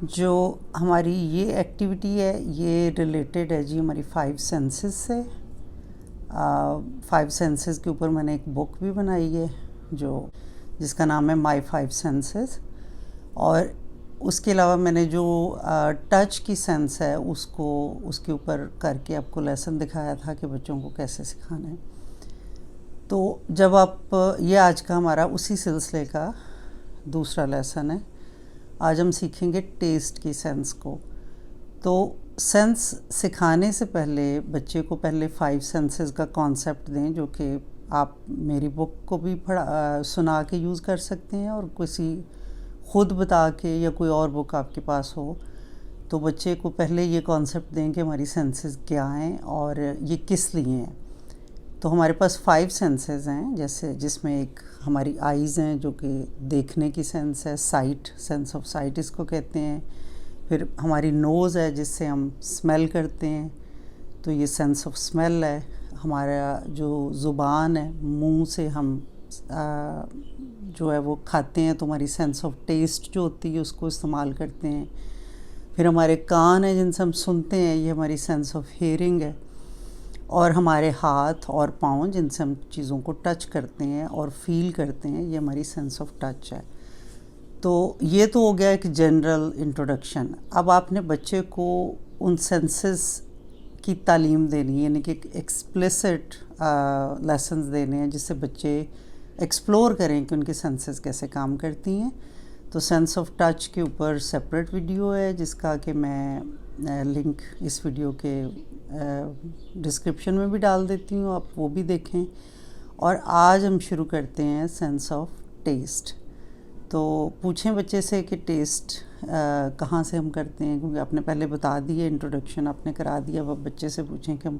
जो हमारी ये एक्टिविटी है ये रिलेटेड है जी हमारी 5 सेंसेस से। 5 सेंसेस के ऊपर मैंने एक बुक भी बनाई है जिसका नाम है माय 5 सेंसेस। और उसके अलावा मैंने जो टच की सेंस है उसके ऊपर करके आपको लेसन दिखाया था कि बच्चों को कैसे सिखाना है। तो जब आप ये आज का हमारा उसी सिलसिले का दूसरा लेसन है। आज हम सीखेंगे टेस्ट की सेंस को। तो सेंस सिखाने से पहले बच्चे को पहले 5 सेंसेस का कॉन्सेप्ट दें, जो कि आप मेरी बुक को भी सुना के यूज़ कर सकते हैं और किसी ख़ुद बता के या कोई और बुक आपके पास हो तो बच्चे को पहले ये कॉन्सेप्ट दें कि हमारी सेंसेस क्या हैं और ये किस लिए हैं। तो हमारे पास 5 सेंसेस हैं, जैसे जिसमें एक हमारी आइज़ हैं जो कि देखने की सेंस है, साइट, सेंस ऑफ साइट इसको कहते हैं। फिर हमारी नोज़ है जिससे हम स्मेल करते हैं, तो ये सेंस ऑफ स्मेल है। हमारा जो ज़ुबान है, मुंह से हम जो है वो खाते हैं, तो हमारी सेंस ऑफ टेस्ट जो होती है उसको इस्तेमाल करते हैं। फिर हमारे कान हैं जिनसे हम सुनते हैं, ये हमारी सेंस ऑफ हियरिंग है। और हमारे हाथ और पाँव जिनसे हम चीज़ों को टच करते हैं और फील करते हैं, ये हमारी सेंस ऑफ टच है। तो ये तो हो गया एक जनरल इंट्रोडक्शन। अब आपने बच्चे को उन सेंसेस की तालीम देनी है, यानी कि एक्सप्लिसिट लेसन्स देने हैं जिससे बच्चे एक्सप्लोर करें कि उनकी सेंसेस कैसे काम करती हैं। तो सेंस ऑफ टच के ऊपर सेपरेट वीडियो है जिसका कि मैं लिंक इस वीडियो के डिस्क्रिप्शन में भी डाल देती हूँ, आप वो भी देखें। और आज हम शुरू करते हैं सेंस ऑफ टेस्ट। तो पूछें बच्चे से कि टेस्ट कहाँ से हम करते हैं, क्योंकि आपने पहले बता दिया, इंट्रोडक्शन आपने करा दिया। अब बच्चे से पूछें कि हम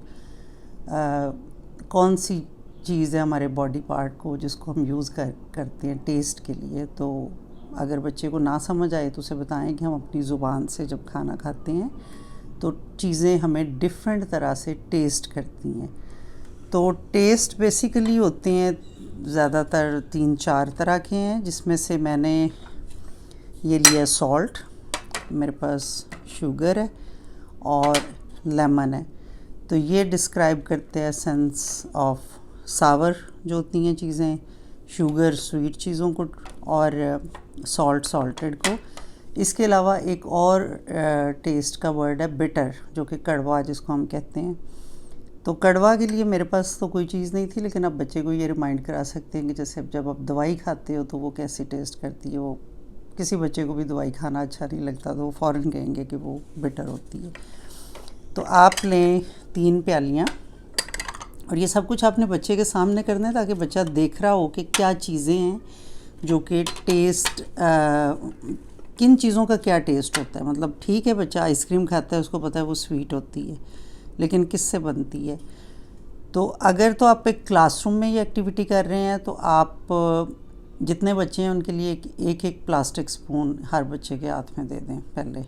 कौन सी चीज़ है हमारे बॉडी पार्ट को जिसको हम यूज़ करते हैं टेस्ट के लिए। तो अगर बच्चे को ना समझ आए तो उसे बताएं कि हम अपनी ज़ुबान से जब खाना खाते हैं तो चीज़ें हमें डिफरेंट तरह से टेस्ट करती हैं। तो टेस्ट बेसिकली होते हैं ज़्यादातर 3-4 तरह के हैं, जिसमें से मैंने ये लिया सॉल्ट, मेरे पास शुगर है और लेमन है। तो ये डिस्क्राइब करते हैं सेंस ऑफ सावर जो होती हैं चीज़ें, शुगर स्वीट चीज़ों को और सॉल्ट सॉल्टेड को। इसके अलावा एक और टेस्ट का वर्ड है बिटर, जो कि कड़वा जिसको हम कहते हैं। तो कड़वा के लिए मेरे पास तो कोई चीज़ नहीं थी, लेकिन अब बच्चे को ये रिमाइंड करा सकते हैं कि जैसे जब आप दवाई खाते हो तो वो कैसी टेस्ट करती है। वो किसी बच्चे को भी दवाई खाना अच्छा नहीं लगता तो वो फ़ौरन कहेंगे कि वो बिटर होती है। तो आप लें 3 प्यालियाँ और ये सब कुछ आपने बच्चे के सामने करना है ताकि बच्चा देख रहा हो कि क्या चीज़ें हैं जो कि टेस्ट किन चीज़ों का क्या टेस्ट होता है। मतलब ठीक है, बच्चा आइसक्रीम खाता है, उसको पता है वो स्वीट होती है, लेकिन किससे बनती है। तो अगर तो आप एक क्लासरूम में ये एक्टिविटी कर रहे हैं तो आप जितने बच्चे हैं उनके लिए एक प्लास्टिक स्पून हर बच्चे के हाथ में दे दें पहले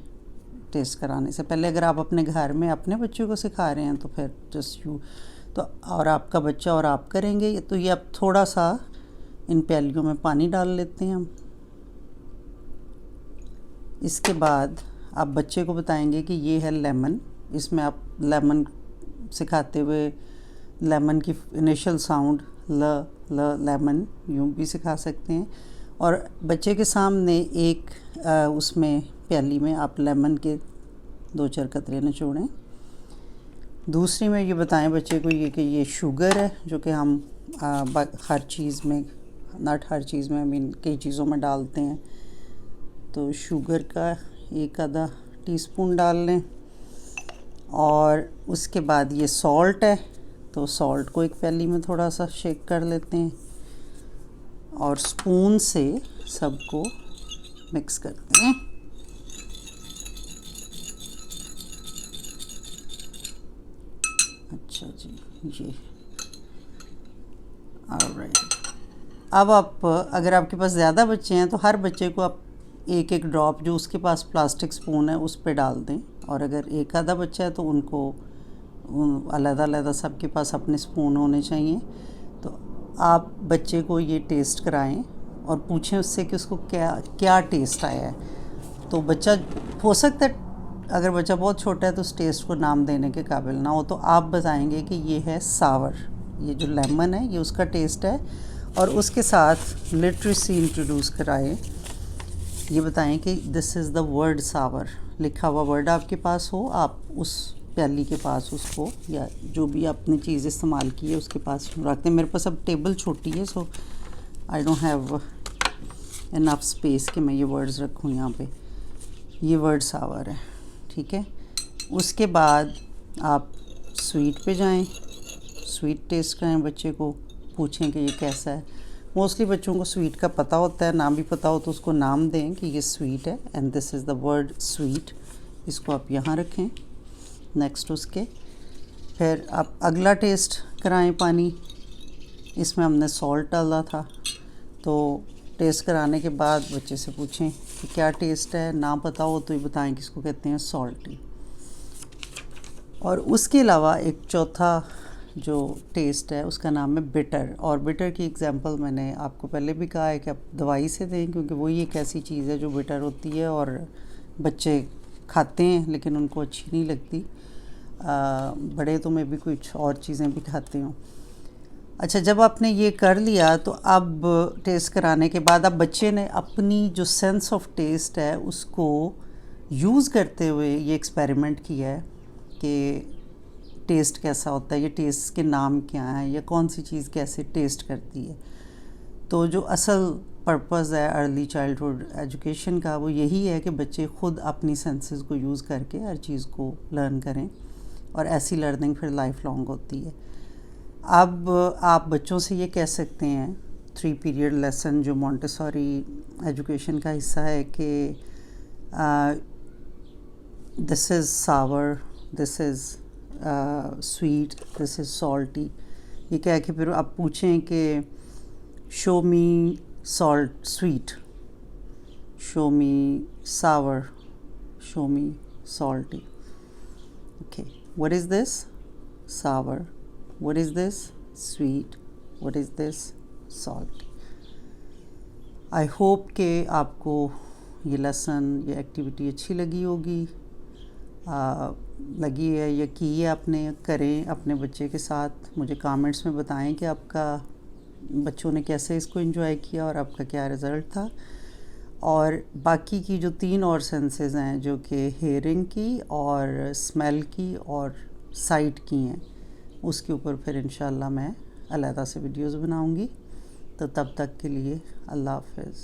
टेस्ट कराने से पहले। अगर आप अपने घर में अपने बच्चों को सिखा रहे हैं तो फिर जस्ट यू तो और आपका बच्चा और आप करेंगे। तो ये अब थोड़ा सा इन प्यालियों में पानी डाल लेते हैं हम। इसके बाद आप बच्चे को बताएंगे कि ये है लेमन। इसमें आप लेमन सिखाते हुए लेमन की इनिशियल साउंड ल लेमन यूँ भी सिखा सकते हैं। और बच्चे के सामने एक उसमें प्याली में आप लेमन के 2-4 कतरे निचोड़ें। दूसरी में ये बताएं बच्चे को ये कि ये शुगर है, जो कि हम हर चीज़ में, नट हर चीज़ में, कई चीज़ों में डालते हैं। तो शुगर का 1-आधा टीस्पून डाल लें। और उसके बाद ये सॉल्ट है, तो सॉल्ट को एक प्याली में थोड़ा सा शेक कर लेते हैं और स्पून से सबको मिक्स करते हैं। अच्छा जी, ये ऑलराइट। अब आप अगर आपके पास ज़्यादा बच्चे हैं तो हर बच्चे को आप एक ड्रॉप जो उसके पास प्लास्टिक स्पून है उस पे डाल दें। और अगर 1-आधा बच्चा है तो उनको अलग-अलग सबके पास अपने स्पून होने चाहिए। तो आप बच्चे को ये टेस्ट कराएं और पूछें उससे कि उसको क्या क्या टेस्ट आया है। तो बच्चा हो सकता है अगर बच्चा बहुत छोटा है तो उस टेस्ट को नाम देने के काबिल ना हो, तो आप बताएंगे कि ये है सावर, ये जो लेमन है ये उसका टेस्ट है, और उसके साथ लिटरेसी इंट्रोड्यूस कराएं। ये बताएं कि दिस इज़ द वर्ड सावर, लिखा हुआ वर्ड आपके पास हो, आप उस प्याली के पास उसको या जो भी आपने चीज़ इस्तेमाल की है उसके पास रखते हैं। मेरे पास अब टेबल छोटी है, so I don't have enough space कि मैं ये वर्ड्स रखूँ यहाँ पे। ये वर्ड सावर है, ठीक है। उसके बाद आप स्वीट पे जाएं, स्वीट टेस्ट करें, बच्चे को पूछें कि ये कैसा है। मोस्टली बच्चों को स्वीट का पता होता है, नाम भी पता हो तो उसको नाम दें कि ये स्वीट है, and this is the word sweet. इसको आप यहाँ रखें। नेक्स्ट उसके फिर आप अगला टेस्ट कराएं पानी। इसमें हमने सॉल्ट डाला था, तो टेस्ट कराने के बाद बच्चे से पूछें कि क्या टेस्ट है, ना पता हो तो ये बताएं कि इसको कहते हैं सॉल्टी। और उसके अलावा एक चौथा जो टेस्ट है उसका नाम है बिटर, और बिटर की एग्जांपल मैंने आपको पहले भी कहा है कि आप दवाई से दें, क्योंकि वही एक ऐसी चीज़ है जो बिटर होती है और बच्चे खाते हैं लेकिन उनको अच्छी नहीं लगती। बड़े तो में भी कुछ और चीज़ें भी खाते हों। अच्छा, जब आपने ये कर लिया तो अब टेस्ट कराने के बाद अब बच्चे ने अपनी जो सेंस ऑफ टेस्ट है उसको यूज़ करते हुए ये एक्सपेरिमेंट किया है कि टेस्ट कैसा होता है, ये टेस्ट के नाम क्या हैं, या कौन सी चीज़ कैसे टेस्ट करती है। तो जो असल पर्पज़ है अर्ली चाइल्डहुड एजुकेशन का वो यही है कि बच्चे ख़ुद अपनी सेंसेस को यूज़ करके हर चीज़ को लर्न करें, और ऐसी लर्निंग फिर लाइफ लॉन्ग होती है। अब आप बच्चों से ये कह सकते हैं 3 पीरियड लेसन जो मोंटेसोरी एजुकेशन का हिस्सा है कि this is sour, this is sweet, this is salty. ये कह के फिर आप पूछें कि show me salt sweet, show me sour, show me salty. Okay, what is this? Sour. What is this? Sweet. What is this? Salt. I hope कि आपको ये लेसन, ये एक्टिविटी अच्छी लगी होगी। लगी है या की है आपने, करें अपने बच्चे के साथ। मुझे कमेंट्स में बताएं कि आपका बच्चों ने कैसे इसको एंजॉय किया और आपका क्या रिज़ल्ट था। और बाकी की जो 3 और सेंसेस हैं जो कि हेयरिंग की और स्मेल की और साइट की हैं, उसके ऊपर फिर इंशाल्लाह मैं अलहदा से वीडियोज़ बनाऊंगी। तो तब तक के लिए अल्लाह हाफ़िज़।